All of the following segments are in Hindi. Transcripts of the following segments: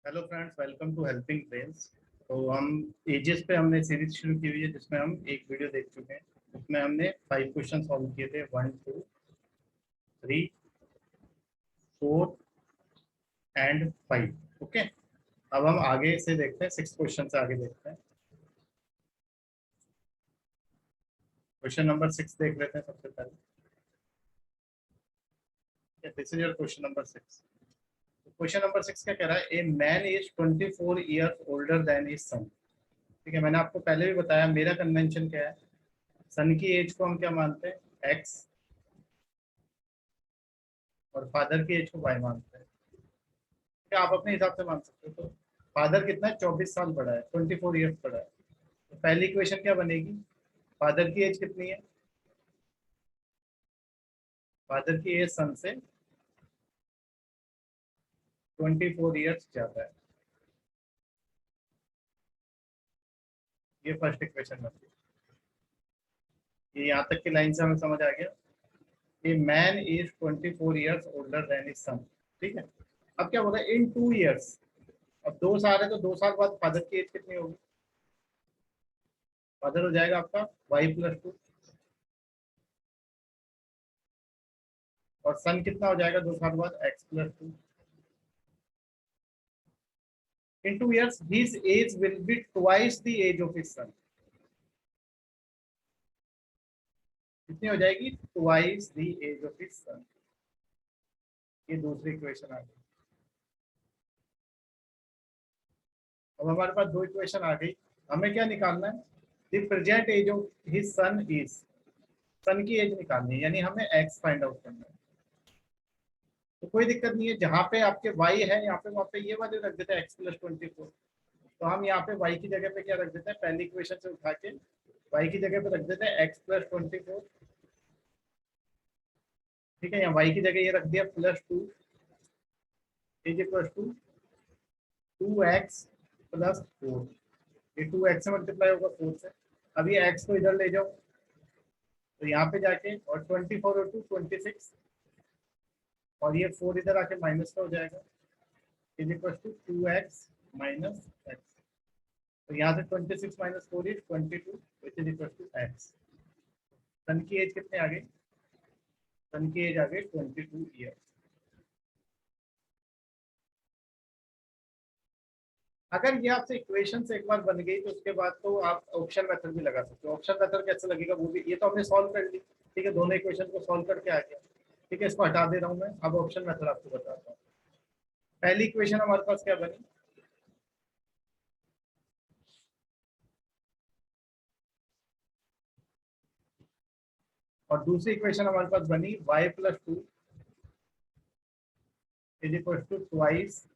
Hello friends, welcome to helping brains. तो हम एजेस पे हमने सीरीज शुरू की हुई है जिसमें हम एक वीडियो देख चुके हैं। उसमें हमने 5 क्वेश्चन सॉल्व किए थे, 1 2 3 4 एंड 5। ओके, अब हम आगे से देखते हैं, 6 क्वेश्चन से आगे देखते हैं। क्वेश्चन नंबर 6 देख लेते हैं सबसे पहले। This is your question number 6। Question number 6 क्या कह रहा है? A man is 24 years older than his son. ठीक है, मैंने आपको पहले भी बताया मेरा कन्वेंशन क्या है। सन की एज को हम क्या मानते हैं? एक्स, और फादर की एज को वाई मानते हैं। क्या आप अपने हिसाब से मान सकते हो। तो फादर कितना है? 24 साल बड़ा है, 24 ईयर्स बड़ा है। तो पहली इक्वेशन क्या बनेगी? फादर की एज कितनी है? फादर की एज सन से 24 ईयर्स ज्यादा है। ये फर्स्ट इक्वेशन बनती है। ये यहाँ तक की लाइन से हमें समझ आ गया। A man is 24 years older than his son. ठीक है, अब क्या बोला? इन 2 ईयर्स। अब 2 साल है तो 2 साल बाद फादर की एज कितनी होगी? फादर हो जाएगा आपका y+2, और सन कितना हो जाएगा 2 साल बाद? x+2। In 2 years, his age will be twice the age of his son. कितनी हो जाएगी? Twice the age of his son. ये दूसरी इक्वेशन आ गई। अब हमारे पास 2 इक्वेशन आ गई। हमें क्या निकालना है? The present age of his son is। सन की एज निकालनी है, यानी हमें x फाइंड आउट करना है। तो कोई दिक्कत नहीं है, जहाँ पे आपके y है यहाँ पे वहाँ पे ये वाले रख देते हैं x+24। तो हम यहाँ पे y की जगह पे क्या रख देते हैं? पहली इक्वेशन से उठा के y की जगह पे रख देते हैं x+24। ठीक है, यहाँ y की जगह ये रख दिया +2 इज इक्वल टू 2x+4। ये 2x से मल्टीप्लाई होगा 4 से। अब ये x को इधर ले जाओ तो यहाँ पे जाके, और 24 और 2 26, और ये 4 इधर आके माइनस का हो जाएगा, is equal to 2x minus x। तो यहाँ से 26 माइनस 4 is 22, which is equal to x। Son की एज कितने आ गई? सन की एज आ गई 22 ईयर। अगर ये आपसे इक्वेशन से एक बार बन गई तो उसके बाद तो आप ऑप्शन मेथड भी लगा सकते हो। ऑप्शन मेथड कैसे लगेगा वो भी, ये तो हमने सॉल्व कर ली। ठीक है, दोनों इक्वेशन को सॉल्व करके आ गया। ठीक है, इसको हटा दे रहा हूँ मैं। अब ऑप्शन मेथड आपको बताता हूँ। पहली इक्वेशन हमारे पास क्या बनी? और दूसरी इक्वेशन हमारे पास बनी y+2 is equal to twice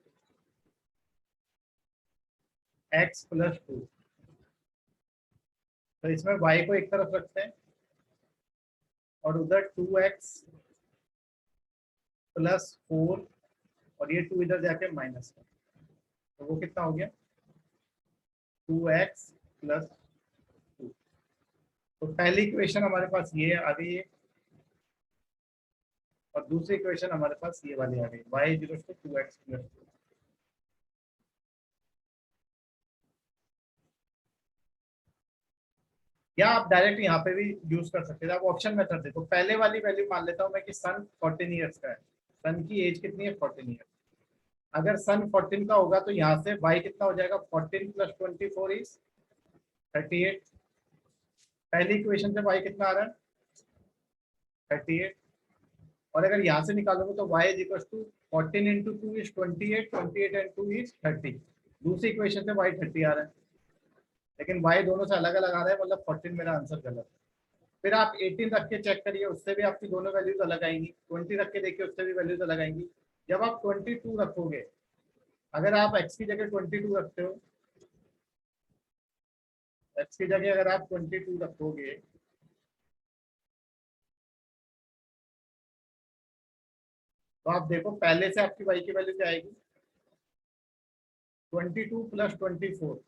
x+2। तो इसमें y को एक तरफ रखते हैं और उधर 2x+4, और ये 2 इधर जाके माइनस का, तो वो कितना हो गया? 2x+2। तो पहली इक्वेशन हमारे पास ये आ गई है, और दूसरी इक्वेशन हमारे पास ये वाली आ गई, y is equal to 2x+2। या आप डायरेक्ट यहाँ पे भी यूज कर सकते थे। आप ऑप्शन मेथड देखो। पहले वाली वैल्यू मान लेता हूँ मैं कि सन 14 ईयर्स का है। सन की एज कितनी है? 14 ईयर्स। अगर सन 14 का होगा तो यहाँ से y कितना हो जाएगा? 14+24 इज 38। पहली इक्वेशन से y कितना आ रहा है? 38। और अगर यहाँ से निकालोगे तो y is equal to 14 into 2 is 28, 28 and 2 is 30। दूसरी इक्वेशन से y 30 आ रहा है, लेकिन y दोनों से अलग अलग आ रहा है, मतलब 14 मेरा आंसर गलत है। फिर आप 18 रख के चेक करिए, उससे भी आपकी दोनों वैल्यूज अलग आएंगी। 20 रख के देखिए, उससे भी वैल्यूज अलग आएंगी। जब आप 22 रखोगे, अगर आप x की जगह 22 रखते हो, x की जगह अगर आप 22 रखोगे तो आप देखो पहले से आपकी y की वैल्यू क्या आएगी? 22+24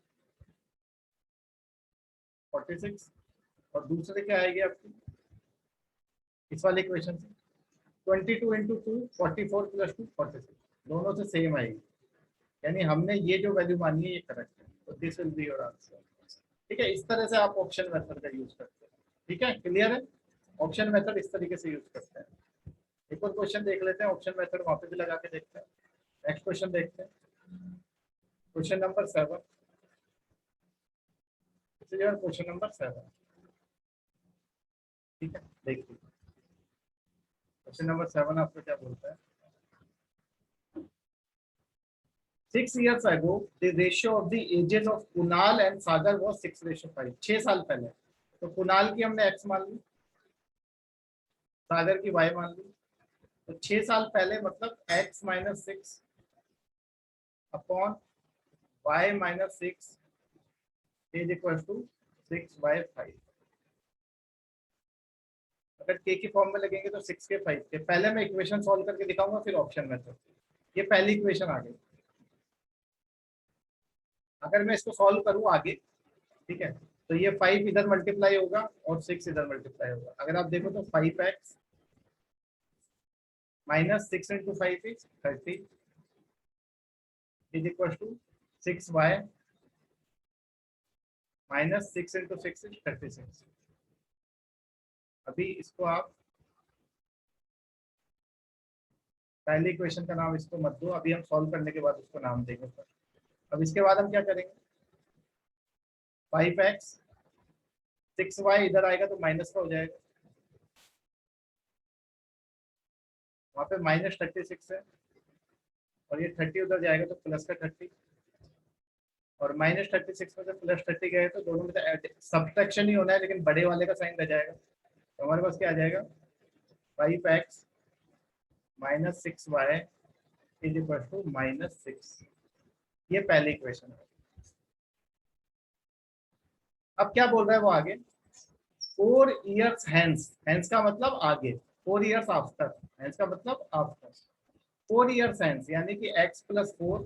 46। और दूसरे क्या आएगी आपकी इस वाले इक्वेशन से? 22 इंटू 2 44+2 46। दोनों से सेम आएगी, यानी हमने ये जो वैल्यू मानी है ये करेक्ट है, तो this will be your answer. ठीक है, इस तरह से आप ऑप्शन मेथड का यूज करते हैं। ठीक है, क्लियर है? ऑप्शन मेथड इस तरीके से यूज करते हैं। एक और क्वेश्चन देख लेते हैं, ऑप्शन मेथड वहां पे भी लगा के देखते हैं। नेक्स्ट क्वेश्चन देखते हैं, क्वेश्चन नंबर 7। Question number 7। ठीक है, देखिए क्वेश्चन नंबर 7 आपको क्या बोलता है। 6 years ago, the ratio of the ages of Kunal and Sagar was 6:5। 6 साल पहले तो कुणाल की हमने x मान ली, सागर की y मान ली। तो 6 साल पहले मतलब x minus 6 upon y minus 6 is equal to 6/5। अगर k की फॉर्म में लगेंगे तो 6 के 5 के। पहले मैं इक्वेशन सॉल्व करके दिखाऊंगा, फिर ऑप्शन मेथड। ये पहली इक्वेशन आ गई। अगर मैं इसको सॉल्व करूं आगे, ठीक है, तो ये 5 इधर मल्टीप्लाई होगा और 6 इधर मल्टीप्लाई होगा। अगर आप देखो तो 5x minus 6 into 5 is 30 is equal to 6y minus 6 into 6 is 36। अभी इसको आप पहले इक्वेशन का नाम इसको मत दो, अभी हम सॉल्व करने के बाद उसको नाम देंगे। अब इसके बाद हम क्या करेंगे, 5x 6y इधर आएगा तो माइनस का हो जाएगा, वहां पे माइनस 36 है, और ये 30 उधर जाएगा तो प्लस का 30, और माइनस 36 में से प्लस 30 गए तो दोनों में सब्ट्रैक्शन ही होना है, लेकिन बड़े वाले का साइन रह जाएगा। तो हमारे पास क्या आ जाएगा, 5x minus 6y is equal to minus 6। ये पहली इक्वेशन है। अब क्या बोल रहा है वो आगे, 4 years hence, hence का मतलब आगे, 4 years आफ्टर, hence का मतलब आफ्टर, 4 years hence यानी कि x plus 4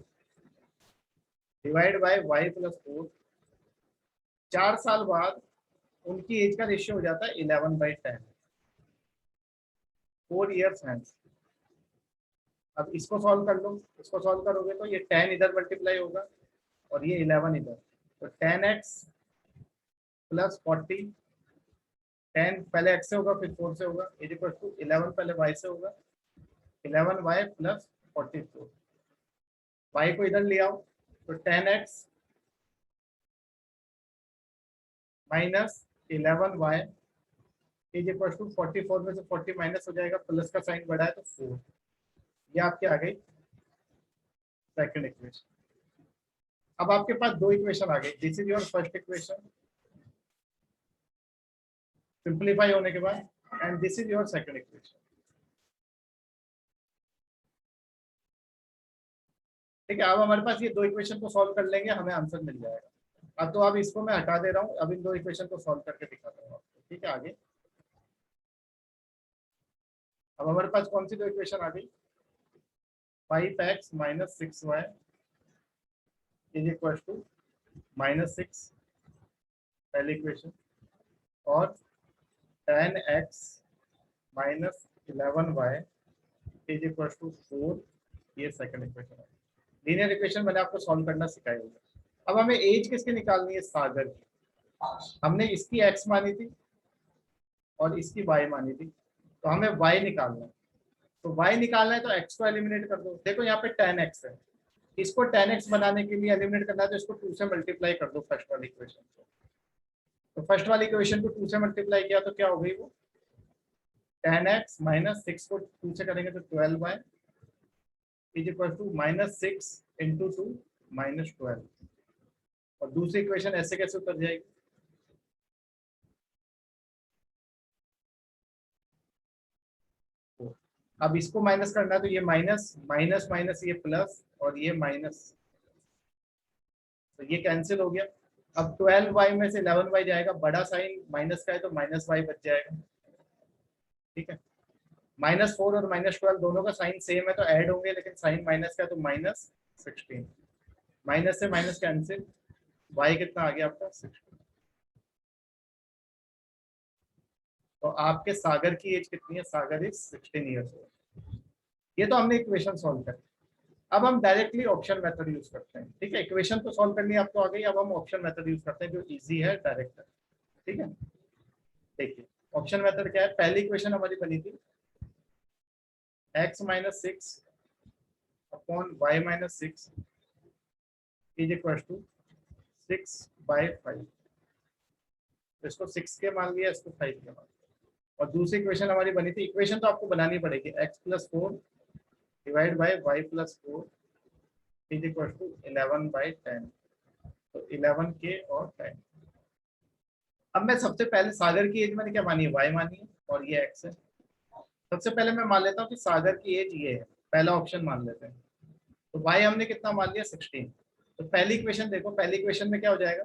divide by y plus 4, 4 साल बाद उनकी एज का रेशियो हो जाता है 11/10। 4 years hence। अब इसको सॉल्व कर लो, इसको सॉल्व करोगे तो ये 10 इधर मल्टीप्लाई होगा और ये 11 इधर, तो 10x प्लस 40, 10 पहले x से होगा फिर 4 से होगा इज इक्वल टू 11 पहले y से होगा, 11y प्लस 44। y को इधर ले आओ तो 10x minus 11y is equal to 44 में से 40 माइनस हो जाएगा, प्लस का साइन बढ़ा है तो 4। ये आपके आ गई सेकंड इक्वेशन। अब आपके पास दो इक्वेशन आ गई, this is your first equation simplify होने के बाद, and this is your second equation. ठीक है, अब हमारे पास ये दो इक्वेशन को सॉल्व कर लेंगे, हमें आंसर मिल जाएगा। अब तो अब इसको मैं हटा दे रहा हूँ, अब इन दो इक्वेशन को सॉल्व करके दिखाता हूँ आपको। ठीक है, आगे अब हमारे पास कौन सी दो इक्वेशन आ गई, 5x minus 6y is equal to minus 6 पहली इक्वेशन, और 10x minus 11y is equal to 4 ये सेकंड इक्वेशन है। लीनियर इक्वेशन मैंने आपको सॉल्व करना सिखाया होगा। अब हमें एज किसकी निकालनी है, सागर की। हमने इसकी x मानी थी और इसकी y मानी थी, तो हमें y निकालना है। तो y निकालना है तो x को एलिमिनेट कर दो। देखो यहाँ पे 10x है, इसको 10x बनाने के लिए एलिमिनेट करना है तो इसको 2 से मल्टीप्लाई कर दो फर्स्ट वाली इक्वेशन को। तो फर्स्ट वाली इक्वेशन को 2 से मल्टीप्लाई किया तो क्या हो गई वो, 10x माइनस 6 को 2 से करेंगे तो 12y is equal to minus 6 into 2 minus 12। और दूसरी इक्वेशन ऐसे कैसे उतर जाएगी, अब इसको माइनस करना है तो ये माइनस माइनस माइनस ये प्लस और ये माइनस, तो ये कैंसिल हो गया। अब 12y में से 11y जाएगा, बड़ा साइन माइनस का है तो माइनस y बच जाएगा। ठीक है, -4 और -12 दोनों का साइन सेम है तो ऐड होंगे, लेकिन साइन माइनस का है तो -16, माइनस से माइनस कैंसिल, y कितना आ गया आपका 16। तो आपके सागर की एज कितनी है, सागर इज 16 ईयर्स ओल्ड। ये तो हमने इक्वेशन सॉल्व कर, अब हम डायरेक्टली ऑप्शन मेथड यूज करते हैं, ठीक है। इक्वेशन तो सॉल्व करनी आपको आ गई, अब हम ऑप्शन मेथड यूज करते हैं जो इजी है, डायरेक्ट है, ठीक है। देखिए ऑप्शन मेथड क्या है, पहली इक्वेशन हमारी बनी थी x minus six upon Y minus six is equal to 6/5। इसको 6 के मान लिया, इसको 5 के मान लिया। और दूसरी इक्वेशन हमारी बनी थी, इक्वेशन तो आपको बनानी पड़ेगी, x plus 4 divide by Y plus 4 is equal to 11/10। तो 11 के और 10। अब मैं सबसे पहले सागर की एज मैंने क्या मानी है, y मानी है, और ये x है। सबसे पहले मैं मान लेता हूँ कि सागर की एज ये है, पहला ऑप्शन मान लेते हैं। तो y हमने कितना मान लिया, 16। तो पहली इक्वेशन देखो, पहली इक्वेशन में क्या हो जाएगा,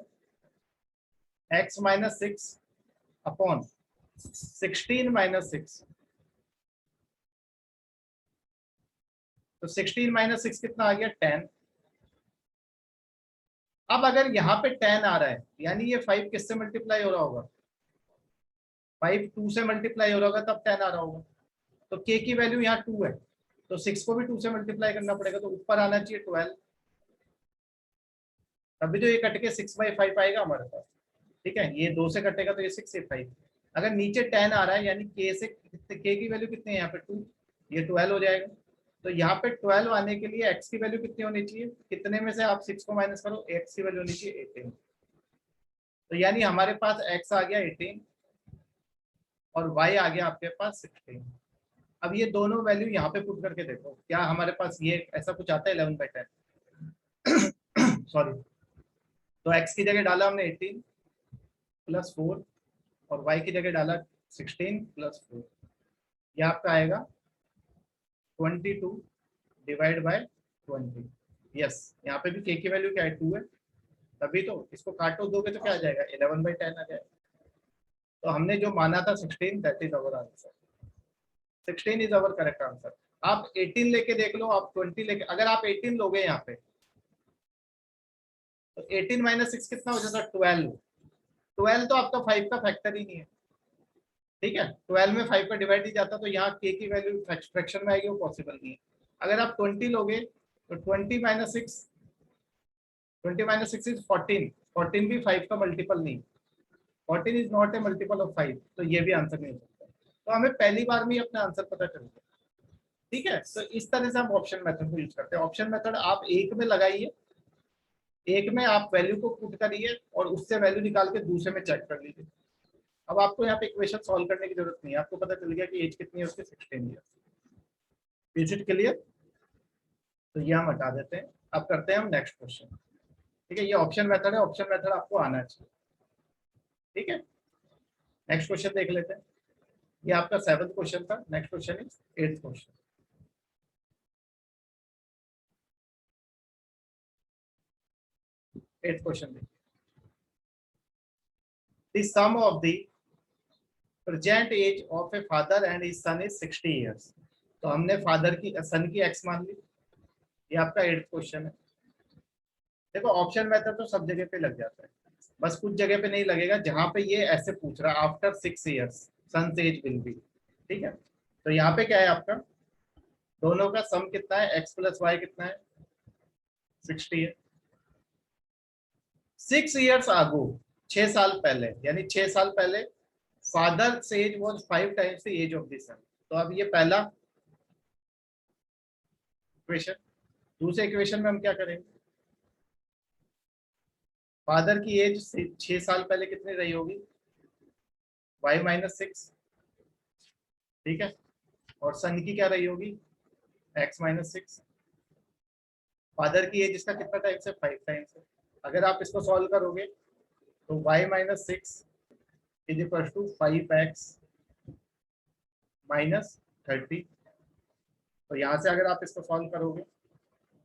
x minus six upon 16 minus six. तो 16 माइनस सिक्स कितना आ गया, 10। अब अगर यहाँ पे 10 आ रहा है, यानी ये 5 किससे मल्टीप्लाई हो रहा होगा, 5 2 से मल्टीप्लाई हो रहा होगा, तब 10 आ रहा होगा। तो k की वैल्यू यहाँ 2 है, तो 6 को भी 2 से मल्टीप्लाई करना पड़ेगा, तो ऊपर आना चाहिए 12। तभी तो ये कट के 6/5 आएगा हमारे पास, ठीक है। ये 2 से कटेगा तो ये 6 से 5। अगर नीचे 10 आ रहा है, यानी k की वैल्यू कितनी है यहाँ पे 2, ये 12 हो जाएगा। तो यहाँ पे 12 आने के लिए x की वैल्यू कितनी होनी चाहिए, कितने में से आप 6 को माइनस करो, x की वैल्यू होनी चाहिए 18। तो यानी हमारे पास x आ गया 18 और y आ गया आपके पास 16। अब ये दोनों वैल्यू यहाँ पे पुट करके देखो, क्या हमारे पास ये ऐसा कुछ आता है 11/10 सॉरी। तो x की जगह डाला हमने 18 प्लस 4 और y की जगह डाला 16 प्लस 4। ये आपका आएगा 22 डिवाइड बाय 20। यस, यहाँ पे भी k की वैल्यू क्या है, 2 है, तभी तो इसको काटो दोगे तो क्या आ जाएगा, 11/10 आ जाएगा। तो हमने जो माना था 16, that is our answer. 16 is our correct answer. आप 18 लेके देख लो, आप 20 लेके, अगर आप 18 लोगे यहाँ पे तो 18 माइनस 6 कितना हो जाता है, 12। 12 तो आपका 5 का फैक्टर ही नहीं है, ठीक है। 12 में 5 का डिवाइड ही जाता, तो यहाँ k की वैल्यू फ्रैक्शन में आएगी, वो पॉसिबल नहीं है। अगर आप 20 लोगे तो 20 माइनस 6, 20 माइनस 6 इज 14। 14 भी 5 का मल्टीपल नहीं, 14 is not a multiple of 5, तो ये भी आंसर नहीं हो सकता। तो हमें पहली बार में ही अपना आंसर पता चल गया, ठीक है। तो इस तरह से हम ऑप्शन मेथड को यूज करते हैं। ऑप्शन मेथड आप एक में लगाइए, एक में आप वैल्यू को पुट करिए और उससे वैल्यू निकाल के दूसरे में चेक कर लीजिए। अब आपको यहाँ पे इक्वेशन सॉल्व करने की जरूरत नहीं है, आपको पता चल गया कि एज कितनी है उसकी, 16 ईयर। Is it clear? तो ये हम हटा देते हैं। अब करते हैं हम नेक्स्ट क्वेश्चन, ठीक है। ये ऑप्शन मेथड है, ऑप्शन मेथड आपको आना चाहिए, ठीक है। नेक्स्ट क्वेश्चन देख लेते हैं। ये आपका 7th क्वेश्चन था, next question is 8th question. 8th question देखिए, the sum of the present age of a father and his son is 60 years. तो हमने फादर की सन की एक्स मान ली, ये आपका 8th क्वेश्चन है। देखो ऑप्शन मेथड तो सब जगह पे लग जाता है, बस कुछ जगह पे नहीं लगेगा, जहां पे ये ऐसे पूछ रहा है after 6 years son age will be, ठीक है। तो यहाँ पे क्या है आपका, दोनों का सम कितना है, x प्लस वाई कितना है, 60 है। 6 ईयर्स आगो, 6 साल पहले, यानी 6 साल पहले father age was 5 times the age of the son. तो अब ये पहला इक्वेशन। दूसरे इक्वेशन में हम क्या करेंगे, फादर की एज 6 साल पहले कितनी रही होगी, y माइनस 6, ठीक है। और सन की क्या रही होगी, x माइनस 6। फादर की एज इसका कितना टाइम्स है, 5 टाइम्स है। अगर आप इसको सॉल्व करोगे तो y minus 6 is equal to 5x minus 30। तो यहाँ से अगर आप इसको सॉल्व करोगे,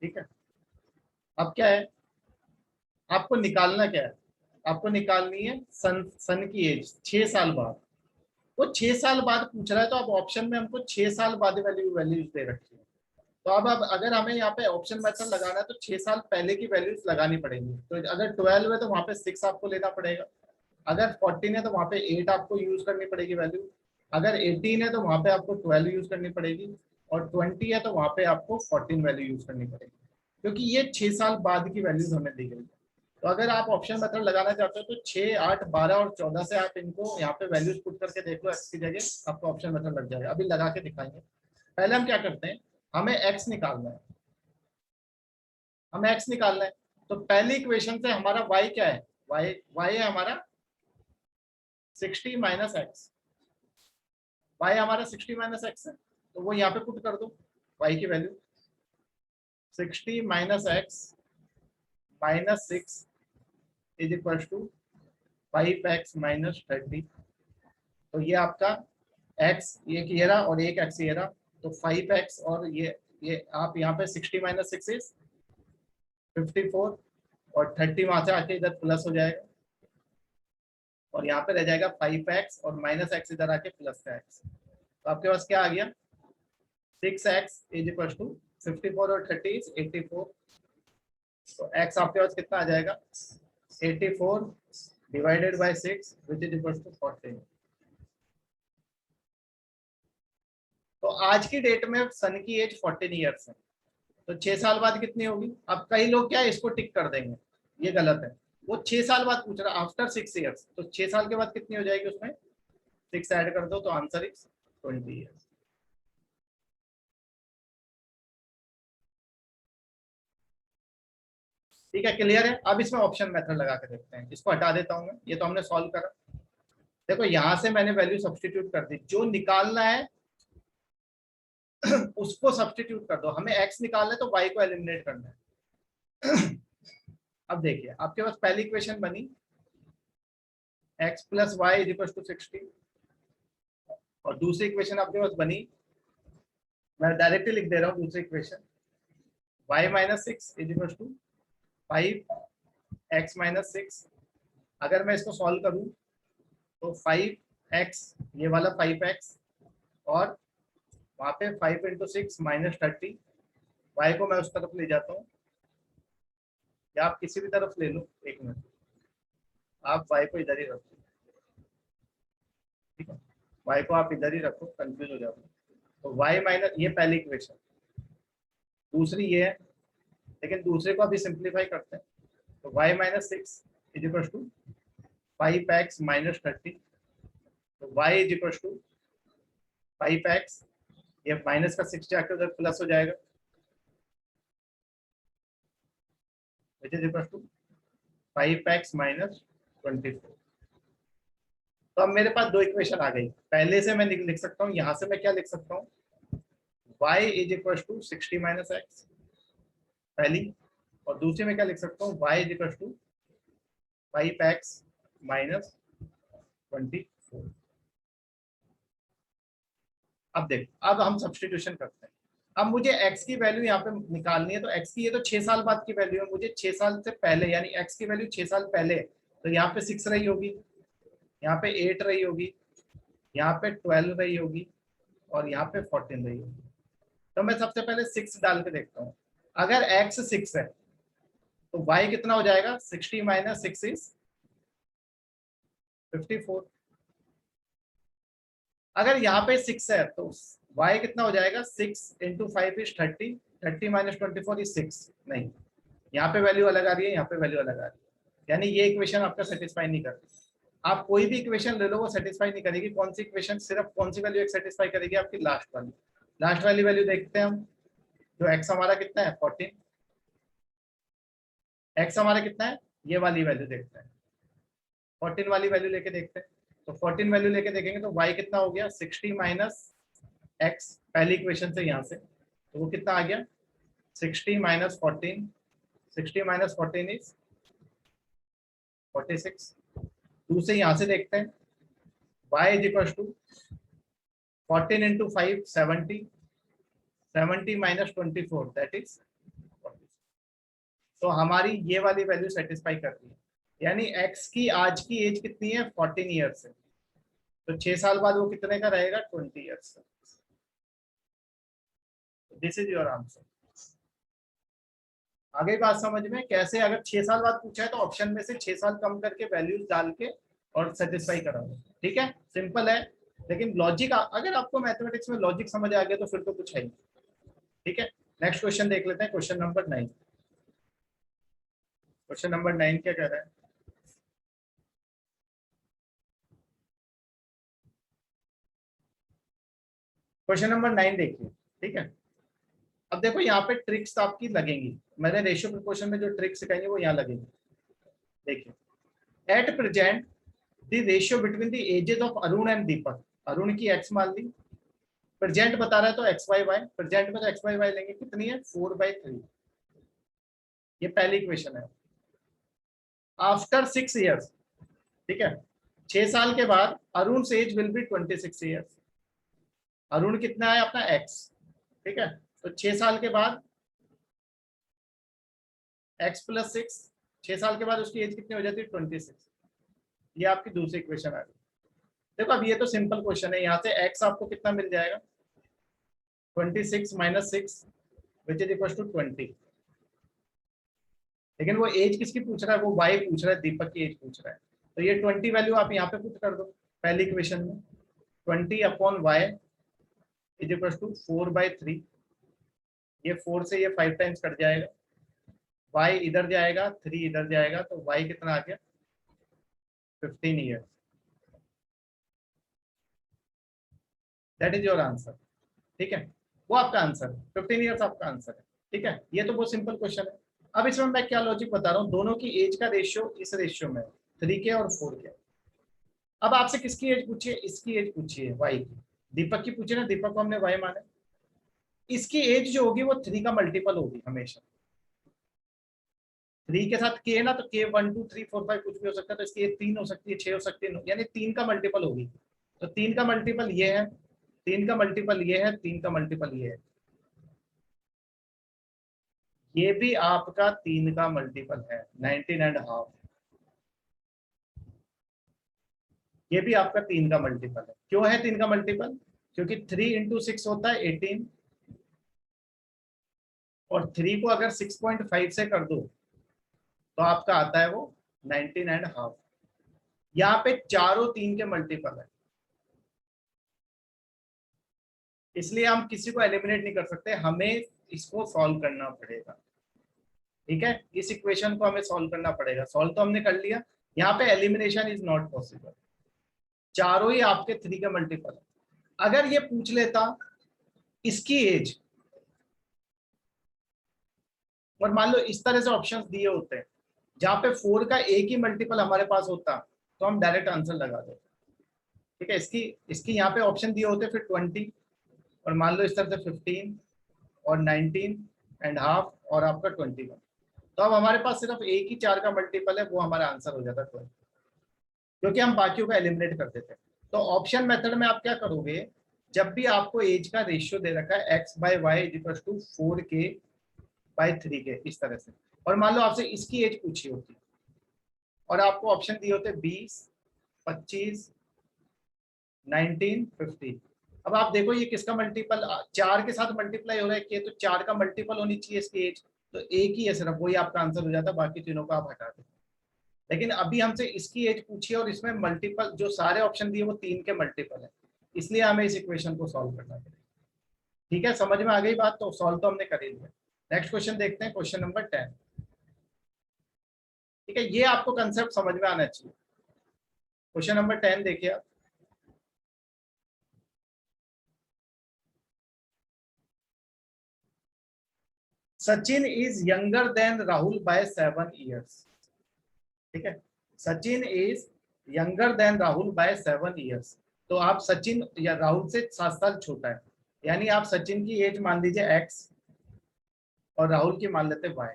ठीक है। अब क्या है, आपको निकालना क्या है, आपको निकालनी है सन की एज 6 साल बाद। वो 6 साल बाद पूछ रहा है, तो अब ऑप्शन में हमको 6 साल बाद वैल्यूज दे रखी है। तो अब अगर हमें यहाँ पे ऑप्शन मेथड लगाना है तो 6 साल पहले की वैल्यूज लगानी पड़ेंगी। तो अगर 12 है तो वहाँ पे 6 आपको लेना पड़ेगा, अगर 14 है तो वहाँ पे 8 आपको यूज करनी पड़ेगी वैल्यू, अगर 18 है तो वहाँ पे आपको 12 यूज करनी पड़ेगी, और 20 है तो वहां पे आपको 14 वैल्यू यूज करनी पड़ेगी, क्योंकि ये 6 साल बाद की वैल्यूज हमें दी गई है। तो अगर आप ऑप्शन मेथड लगाना चाहते हो तो 6, 8, 12 और 14 से आप इनको यहाँ पे वैल्यूज पुट करके देख लो, एक्स की जगह आपको ऑप्शन मेथड लग जाएगा। अभी लगा के दिखाएंगे। पहले हम क्या करते हैं, हमें एक्स निकालना है, हमें एक्स निकालना है। तो पहली इक्वेशन से हमारा वाई क्या है, वाई है हमारा 60 माइनस एक्स, वाई हमारा 60 माइनस एक्स है, तो वो यहाँ पे पुट कर दो, वाई की value 60 minus X minus 6 is equal to 5x minus 30। तो ये आपका x एक ये रहा और एक x ये रहा, तो 5x और ये आप यहाँ पे 60 माइनस 6 इज 54 और 30 वहां से आके इधर प्लस हो जाएगा और यहाँ पे रह जाएगा 5x और माइनस x इधर आके प्लस का x। तो आपके पास क्या आ गया, 6x इज इक्वल टू 54 और 30 इज 84। तो x आपके पास कितना आ जाएगा, 84 divided by 6 which is equal to 14। तो आज की डेट में सन की एज 14 ईयर्स है, तो 6 साल बाद कितनी होगी। अब कई लोग क्या है इसको टिक कर देंगे, ये गलत है। वो 6 साल बाद पूछ रहा, आफ्टर 6 ईयर्स, तो 6 साल के बाद कितनी हो जाएगी, उसमें 6 ऐड कर दो तो आंसर इज 20 ईयर्स। ठीक है, क्लियर है। अब इसमें ऑप्शन मेथड लगा के देखते हैं, इसको हटा देता हूं मैं, ये तो हमने सॉल्व करा। देखो यहां से मैंने वैल्यू सब्सटीट्यूट कर दी, जो निकालना है उसको सब्सटीट्यूट कर दो। हमें x निकालना है तो y को एलिमिनेट करना है। अब देखिए आपके पास पहली इक्वेशन बनी x plus Y is equal to 60 और दूसरी इक्वेशन आपके पास बनी, मैं डायरेक्टली लिख दे रहा हूँ दूसरी equation, y minus 6 is equal to 5x minus 6। अगर मैं इसको सॉल्व करूं तो 5x ये वाला 5x और वहां पे 5 इंटू 6 माइनस 30, y को मैं उस तरफ ले जाता हूँ या आप किसी भी तरफ ले लो, एक मिनट आप y को इधर ही रखो, ठीक है, y को आप इधर ही रखो, कंफ्यूज हो जाओगे। तो y माइनस, ये पहली इक्वेशन, दूसरी ये है, लेकिन दूसरे को अभी सिंप्लीफाई करते हैं। तो y minus 6 is equal to 5x minus 30, तो y is equal to 5x, ये माइनस का 6 जाकर उधर प्लस हो जाएगा, which is equal to 5x minus 24। तो अब मेरे पास दो इक्वेशन आ गई, पहले से मैं लिख सकता हूँ, यहाँ से मैं क्या लिख सकता हूँ, y is equal to 60 minus X पहली, और दूसरी में क्या लिख सकता हूँ, y is equal to 5x minus 24। अब देखो, अब हम सब्सटीट्यूशन करते हैं। अब मुझे x की वैल्यू यहाँ पे निकालनी है, तो x की ये तो 6 साल बाद की वैल्यू है, मुझे 6 साल से पहले यानी x की वैल्यू 6 साल पहले, तो यहाँ पे 6 रही होगी, यहाँ पे 8 रही होगी, यहाँ पे 12 रही होगी और यहाँ पे 14 रही होगी। तो मैं सबसे पहले 6 डाल के देखता हूँ। अगर x 6 है तो y कितना हो जाएगा, 60 माइनस 6 इज 54। अगर यहाँ पे 6 है तो y कितना हो जाएगा, 6 इंटू 5 इज 30, 30 माइनस 24 इज 6। नहीं, यहाँ पे वैल्यू अलग आ रही है, यहाँ पे वैल्यू अलग आ रही है, यानी ये इक्वेशन आपका सेटिस्फाई नहीं करती। आप कोई भी इक्वेशन ले लो वो सेटिस्फाई नहीं करेगी। कौन सी इक्वेशन, सिर्फ कौन सी वैल्यू एक सेटिस्फाई करेगी, आपकी लास्ट वाली। लास्ट वाली वैल्यू देखते हैं हम, जो x हमारा कितना है 14, x हमारा कितना है, ये वाली वैल्यू देखते हैं, 14 वाली वैल्यू लेके देखते हैं। तो 14 वैल्यू लेके देखेंगे तो y कितना हो गया, 60 माइनस x पहली इक्वेशन से, यहाँ से तो वो कितना आ गया, 60 माइनस 14, 60 माइनस 14 इज 46। दूसरे यहाँ से देखते हैं, y is equal to 14 into 5 70, 70 minus 24 that is 40। तो हमारी ये वाली वैल्यू सेटिस्फाई कर रही है, यानी x की आज की एज कितनी है, 14 ईयर्स है, तो 6 साल बाद वो कितने का रहेगा, 20 ईयर्स का। This is your answer. आगे बात समझ में कैसे, अगर 6 साल बाद पूछा है तो ऑप्शन में से 6 साल कम करके वैल्यूज डाल के और सेटिस्फाई करा, ठीक है, सिंपल है। लेकिन लॉजिक, अगर आपको मैथमेटिक्स में लॉजिक समझ आ गया तो फिर तो कुछ है ही। ठीक है, नेक्स्ट क्वेश्चन देख लेते हैं, क्वेश्चन नंबर 9। क्वेश्चन नंबर 9 क्या कह रहा है? क्वेश्चन नंबर 9 देखिए। ठीक है, अब देखो यहाँ पे ट्रिक्स आपकी लगेंगी, मैंने रेशियो प्रोपोर्शन में जो ट्रिक्स सिखाई वो यहाँ लगेंगी। देखिए, at present the ratio between the ages of Arun and Deepak, Arun की एक्स मान ली, प्रेजेंट बता रहा है तो एक्स वाई वाई, प्रेजेंट में तो एक्स वाई वाई लेंगे, कितनी है 4/3। ये पहली इक्वेशन है। आफ्टर 6 ईयर्स, ठीक है, 6 साल के बाद Arun age will be 26 years. Arun कितना है अपना एक्स, ठीक है, तो 6 साल के बाद x+6, 6 साल के बाद उसकी एज कितनी हो जाती है 26। ये आपकी दूसरी इक्वेशन आ गई। देखो अब ये तो सिंपल क्वेश्चन है, यहाँ से x आपको कितना मिल जाएगा 26 - 6 विच इज इक्वल टू 20। लेकिन वो एज किसकी पूछ रहा है, वो y पूछ रहा है, दीपक की एज पूछ रहा है। तो ये 20 वैल्यू आप यहाँ पे पुट कर दो पहली इक्वेशन में, 20/y इज इक्वल टू 4/3। ये 4 से ये 5 टाइम्स कट जाएगा, y इधर जाएगा 3 इधर जाएगा, तो y कितना आ गया 15 years. That is your answer. ठीक है, वो आपका आंसर है, 15 ईयर्स आपका आंसर है। ठीक है, ये तो बहुत सिंपल क्वेश्चन है। अब इसमें मैं क्या लॉजिक बता रहा हूँ, दोनों की एज का रेशियो इस रेशियो में 3 के और 4 के। अब आपसे किसकी एज पूछिए, इसकी एज पूछिए वाई की, दीपक की पूछिए ना, दीपक को हमने वाई माना, इसकी एज जो होगी वो 3 का मल्टीपल होगी हमेशा। 3 के साथ के ना, तो के 1 2 3 4 5 कुछ भी हो सकता है, तो इसकी एज 3 हो सकती है, 6 हो सकती है, यानी 3 का मल्टीपल होगी। तो 3 का मल्टीपल ये है, 3 का मल्टीपल ये है, 3 का मल्टीपल ये है, ये भी आपका 3 का मल्टीपल है 19.5। ये भी आपका 3 का मल्टीपल है। क्यों है 3 का मल्टीपल, क्योंकि 3 × 6 होता है 18, और 3 को अगर 6.5 से कर दो तो आपका आता है वो 19.5। यहाँ पे चारों 3 के मल्टीपल है, इसलिए हम किसी को एलिमिनेट नहीं कर सकते, हमें इसको सॉल्व करना पड़ेगा। ठीक है, इस इक्वेशन को हमें सॉल्व करना पड़ेगा। सॉल्व तो हमने कर लिया, यहाँ पे एलिमिनेशन इज नॉट पॉसिबल, चारों ही आपके 3 के मल्टीपल है। अगर ये पूछ लेता इसकी एज, और मान लो इस तरह से ऑप्शंस दिए होते हैं जहां पे 4 का एक ही मल्टीपल हमारे पास होता, तो हम डायरेक्ट आंसर लगा देते। ठीक है, इसकी इसकी यहाँ पे ऑप्शन दिए होते फिर 20, और मान लो इस तरह से 15 और 19.5 और आपका 21, तो अब हमारे पास सिर्फ एक ही 4 का मल्टीपल है, वो हमारा आंसर हो जाता 20, क्योंकि हम बाकियों का एलिमिनेट कर देते हैं। तो ऑप्शन मेथड में आप क्या करोगे, जब भी आपको एज का रेशियो दे रखा है x/y = 4k/3 के इस तरह से, और मान लो आपसे इसकी एज पूछी होती और आपको ऑप्शन दिए होते 20, 25, 19, 15। अब आप देखो ये किसका मल्टीपल, 4 के साथ मल्टीप्लाई हो रहा है कि, तो 4 का मल्टीपल होनी चाहिए इसकी एज, तो एक ही है सिर्फ, वही आपका आंसर हो जाता, बाकी तीनों को आप हटा देते। लेकिन अभी हमसे इसकी एज पूछी है और इसमें मल्टीपल जो सारे ऑप्शन दिए वो 3 के मल्टीपल है, इसलिए हमें इस इक्वेशन को सॉल्व करना पड़ेगा। ठीक है, समझ में आ गई बात, तो सॉल्व तो हमने कर ही लिया। नेक्स्ट क्वेश्चन देखते हैं, क्वेश्चन नंबर 10। ठीक है, ये आपको कंसेप्ट समझ में आना चाहिए। क्वेश्चन नंबर 10 देखिए आप, Sachin is younger than Rahul by 7 years. ठीक है, Sachin is younger than Rahul by 7 years. तो आप सचिन या राहुल से 7 साल छोटा है, यानी आप सचिन की एज मान लीजिए x और राहुल की मान लेते y।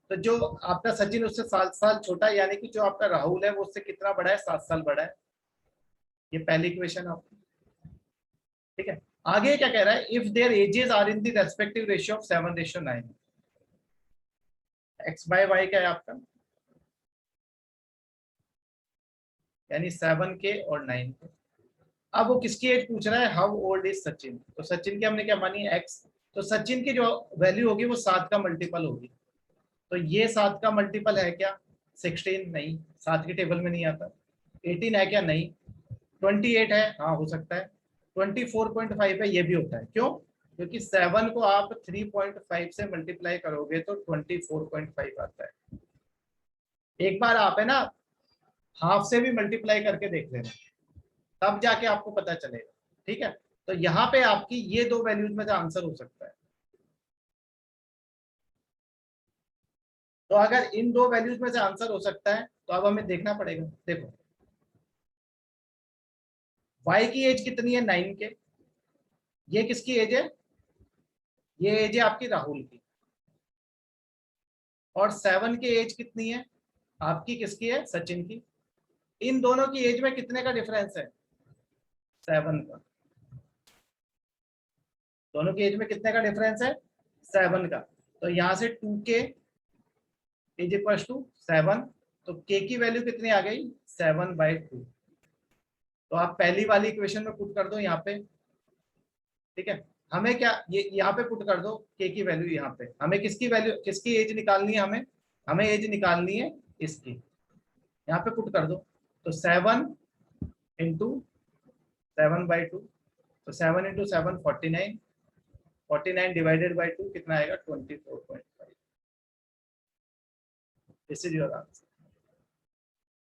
तो जो आपका सचिन उससे 7 साल छोटा है, यानी कि जो आपका राहुल है वो उससे कितना बड़ा है, 7 साल बड़ा है। ये पहली इक्वेशन आपकी। ठीक है, आगे क्या कह रहा है, if their ages are in the respective ratio of 7:9। x/y क्या है आपका, यानी 7k और 9k। अब वो किसकी एज पूछ रहा है, हाउ ओल्ड इज सचिन, तो सचिन की हमने क्या मानी x, तो सचिन की जो वैल्यू होगी वो 7 का मल्टीपल होगी। तो ये 7 का मल्टीपल है क्या 16, नहीं, 7 की टेबल में नहीं आता। 18 है क्या, नहीं, 28 है, हाँ हो सकता है। 24.5 है, ये भी होता है। क्यों? क्योंकि 7 को आप 3.5 से मल्टीप्लाई करोगे तो 24.5 आता है। एक बार आप है ना हाफ से भी मल्टीप्लाई करके देख लेना, तब जाके आपको पता चलेगा। ठीक है, तो यहाँ पे आपकी ये दो वैल्यूज में से आंसर हो सकता है। तो अगर इन दो वैल्यूज में से आंसर हो सकता है तो अब हमें देखना पड़ेगा। देखो y की एज कितनी है 9 के, ये किसकी एज है? ये एज है आपकी राहुल की। और 7 की एज कितनी है आपकी? किसकी है? सचिन की। इन दोनों की एज में कितने का डिफरेंस है? 7 का। दोनों की एज में कितने का डिफरेंस है? 7 का। तो यहां से 2k इज इक्वल टू 7। तो k की वैल्यू कितनी आ गई? 7/2। तो आप पहली वाली इक्वेशन में पुट कर दो यहाँ पे। ठीक है, हमें क्या ये यहाँ पे पुट कर दो k की वैल्यू। यहाँ पे हमें किसकी वैल्यू, किसकी एज निकालनी है? हमें हमें एज निकालनी है इसकी। यहाँ पे पुट कर दो। तो 7 × 7/2। तो 7 × 7 49। 49 डिवाइडेड बाई 2 कितना आएगा? 24.5। This is your answer.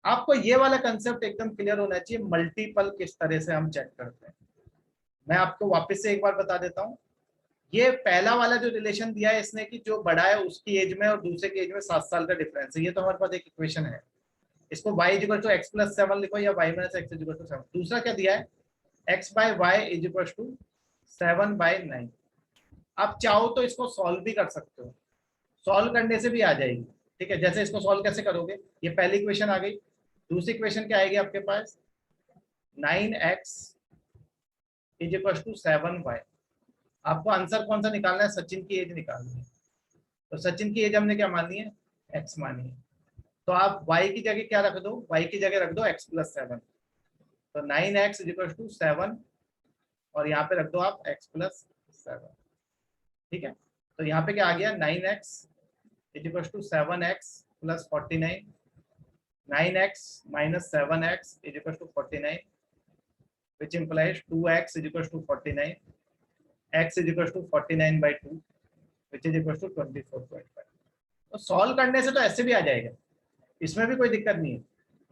आपको ये वाला कंसेप्ट एकदम क्लियर होना चाहिए, मल्टीपल किस तरह से हम चेक करते हैं। मैं आपको वापस से एक बार बता देता हूँ। ये पहला वाला जो रिलेशन दिया है इसने, कि जो बड़ा है उसकी एज में और दूसरे की एज में 7 साल का डिफरेंस है, ये तो हमारे पास एक इक्वेशन है। इसको y इक्वल टू x + 7 लिखो या y - x इक्वल टू 7। दूसरा क्या दिया है? x/y equal to 7/9। आप चाहो तो इसको सॉल्व भी कर सकते हो, सॉल्व करने से भी आ जाएगी। ठीक है, जैसे इसको सॉल्व कैसे करोगे? ये पहली इक्वेशन आ गई। दूसरी इक्वेशन क्या आएगी आपके पास? 9x equal to 7y। आपको आंसर कौन सा निकालना है? सचिन की एज निकालनी है। तो सचिन की एज हमने क्या मानी है? x मानी है। तो आप y की जगह क्या रख दो? y की जगह रख दो x + 7। तो 9x इक्वल टू 7 और यहाँ पे रख दो आप x + 7। ठीक है, तो यहाँ पे क्या आ गया? 9x equal to 7x + 49। 9x - 7x equal to 49, which implies 2x equal to 49। x equal to 49/2 which is equal to 24.5। तो सॉल्व करने से तो ऐसे भी आ जाएगा, इसमें भी कोई दिक्कत नहीं है।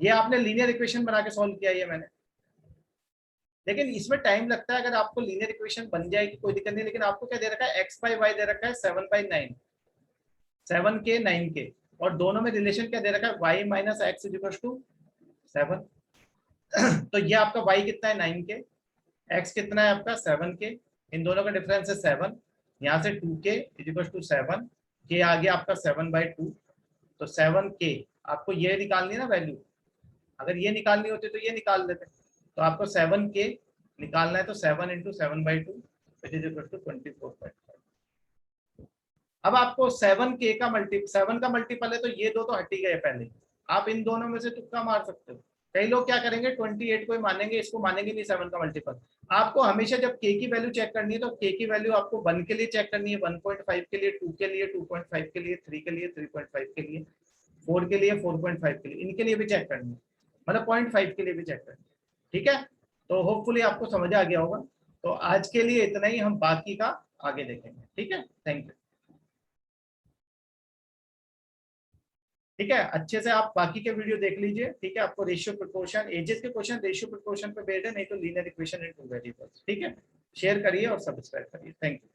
ये आपने लीनियर इक्वेशन बना के सॉल्व किया है मैंने, लेकिन इसमें टाइम लगता है। अगर आपको लीनियर इक्वेशन बन जाएगी कोई दिक्कत नहीं, लेकिन आपको क्या दे रखा है? x/y दे रखा है 7/9, 7k 9k, और दोनों में रिलेशन क्या दे रखा है? y - x equal to 7। तो ये आपका y कितना है? 9k। x कितना है आपका? 7k। इन दोनों का डिफरेंस है 7। यहाँ से 2k इक्वल टू 7, k आ गया आपका 7/2। तो 7k आपको ये निकालनी है ना वैल्यू। अगर ये निकालनी होती तो ये निकाल लेते। तो आपको 7k निकालना है, तो 7 × 7/2 विच इज इक्वल टू 24.5। अब आपको 7 का मल्टीपल है, तो ये दो तो हट ही गए पहले। आप इन दोनों में से तुक्का मार सकते हो। कई लोग क्या करेंगे? 28 को ही मानेंगे, इसको मानेंगे नहीं 7 का मल्टीपल। आपको हमेशा जब k की वैल्यू चेक करनी है तो k की वैल्यू आपको 1 के लिए चेक करनी है, 1.5 के लिए, 2 के लिए, 2.5 के लिए, 3 के लिए, 3.5 के लिए, 4 के लिए, 4.5 के लिए, इनके लिए भी चेक करनी है, मतलब 0.5 के लिए भी चेक करनी है। ठीक है, तो होपफुली आपको समझ आ गया होगा। तो आज के लिए इतना ही, हम बाकी का आगे देखेंगे। ठीक है, थैंक यू। ठीक है, अच्छे से आप बाकी के वीडियो देख लीजिए। ठीक है, आपको रेशियो प्रोपोर्शन, एजेस के क्वेश्चन रेशियो प्रोपोर्शन पे बेस्ड है, नहीं तो linear equation in two variables. ठीक है, शेयर करिए और सब्सक्राइब करिए। Thank you.